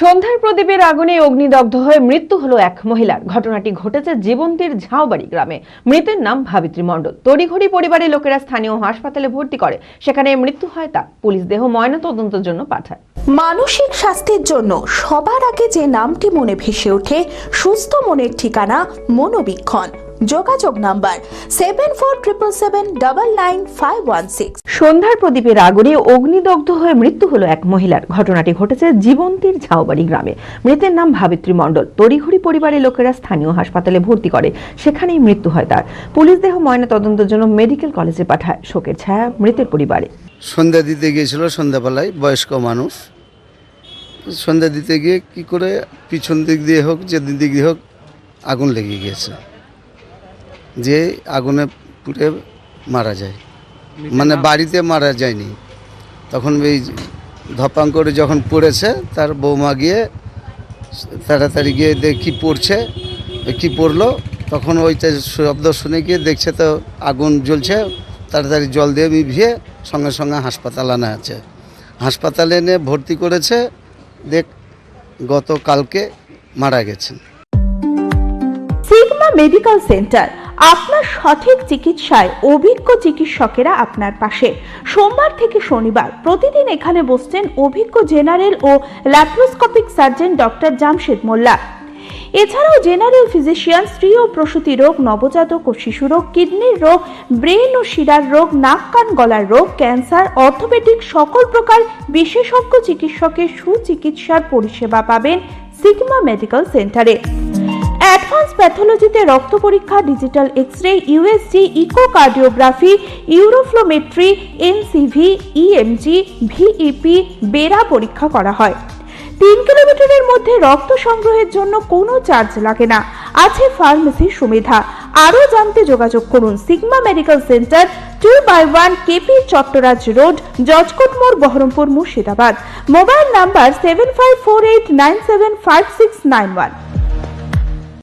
সন্ধ্যার প্রদীপের আগুনে অগ্নিদগ্ধ হয়ে মৃত্যু হলো এক মহিলার। ঘটনাটি ঘটেছে জীবন্তীর ঝাউবাড়ি গ্রামে। মৃতের নাম ভাবিত্রী মণ্ডল। তড়িঘড়ি পরিবারের লোকেরা স্থানীয় হাসপাতালে ভর্তি করে, সেখানে মৃত্যু হয় তার। পুলিশ দেহ ময়নাতদন্তের জন্য পাঠায়। মানসিক স্বাস্থ্যের জন্য সবার আগে যে নামটি মনে ভেসে ওঠে, সুস্থ মনের ঠিকানা মনোবীক্ষণ। যোগাযোগ নাম্বার 7477799516। সন্ধ্যার প্রদীপের আগুনে অগ্নিদগ্ধ হয়ে মৃত্যু হলো এক মহিলার। ঘটনাটি ঘটেছে জীবন্তীর ঝাউবাড়ি গ্রামে। মৃতের নাম ভাবিত্রী মণ্ডল। তড়িঘড়ি পরিবারের লোকেরা স্থানীয় হাসপাতালে ভর্তি করে, সেখানেই মৃত্যু হয় তার। পুলিশ দেহ ময়নাতদন্তের জন্য মেডিকেল কলেজে পাঠায়। শোকের ছায়া মৃতের পরিবারে। সন্ধ্যা দিতে গিয়েছিল, সন্ধ্যাবেলায় বয়স্ক মানুষ সন্ধ্যা দিতে গিয়ে কি করে পিছন দিক দিয়ে হোক, যে দিক দিয়ে হোক আগুন লেগে গিয়েছে, যে আগুনে পুড়ে মারা যায়। মানে বাড়িতে মারা যায়নি, তখন এই ধপাং করে যখন পড়েছে, তার বৌমা গিয়ে তাড়াতাড়ি গিয়ে দেখি পড়ছে, কি পড়লো, তখন ওইটা শব্দ শুনে গিয়ে দেখছে তো আগুন জ্বলছে। তাড়াতাড়ি জল দিয়ে ভিজিয়ে সঙ্গে সঙ্গে হাসপাতাল আনা আছে। হাসপাতালে এনে ভর্তি করেছে, গতকালকে মারা গেছেন। সিগমা মেডিকেল সেন্টার, আপনার সঠিক চিকিৎসায় অভিজ্ঞ চিকিৎসকেরা আপনার পাশে। সোমবার থেকে শনিবার প্রতিদিন এখানে বসছেন অভিজ্ঞ জেনারেল ও ল্যাপ্রোস্কোপিক সার্জন ডক্টর জামশেদ মোল্লা। এছাড়াও জেনারেল ফিজিশিয়ান, স্ত্রী ও প্রসূতি রোগ, নবজাতক ও শিশু রোগ, কিডনির রোগ, ব্রেন ও শিরার রোগ, নাক কান গলার রোগ, ক্যান্সার, অর্থোপেডিক সকল প্রকার বিশেষজ্ঞ চিকিৎসকের সুচিকিৎসার পরিষেবা পাবেন সিগমা মেডিকেল সেন্টারে। অ্যাডভান্স প্যাথোলজিতে রক্ত পরীক্ষা, digital X ray, USG, echocardiography, uroflowmetry, NCV, EMG, VEP, BERA পরীক্ষা করা হয়। 3 কিলোমিটারের মধ্যে রক্ত সংগ্রহের জন্য কোনো চার্জ লাগে না। আছে ফার্মেসির সুবিধা। আরও জানতে যোগাযোগ করুন Sigma medical centre, 2/1 KP Chattaraj road, Judges Court মোড়, বহরমপুর, মুর্শিদাবাদ। Mobile number 7548975691।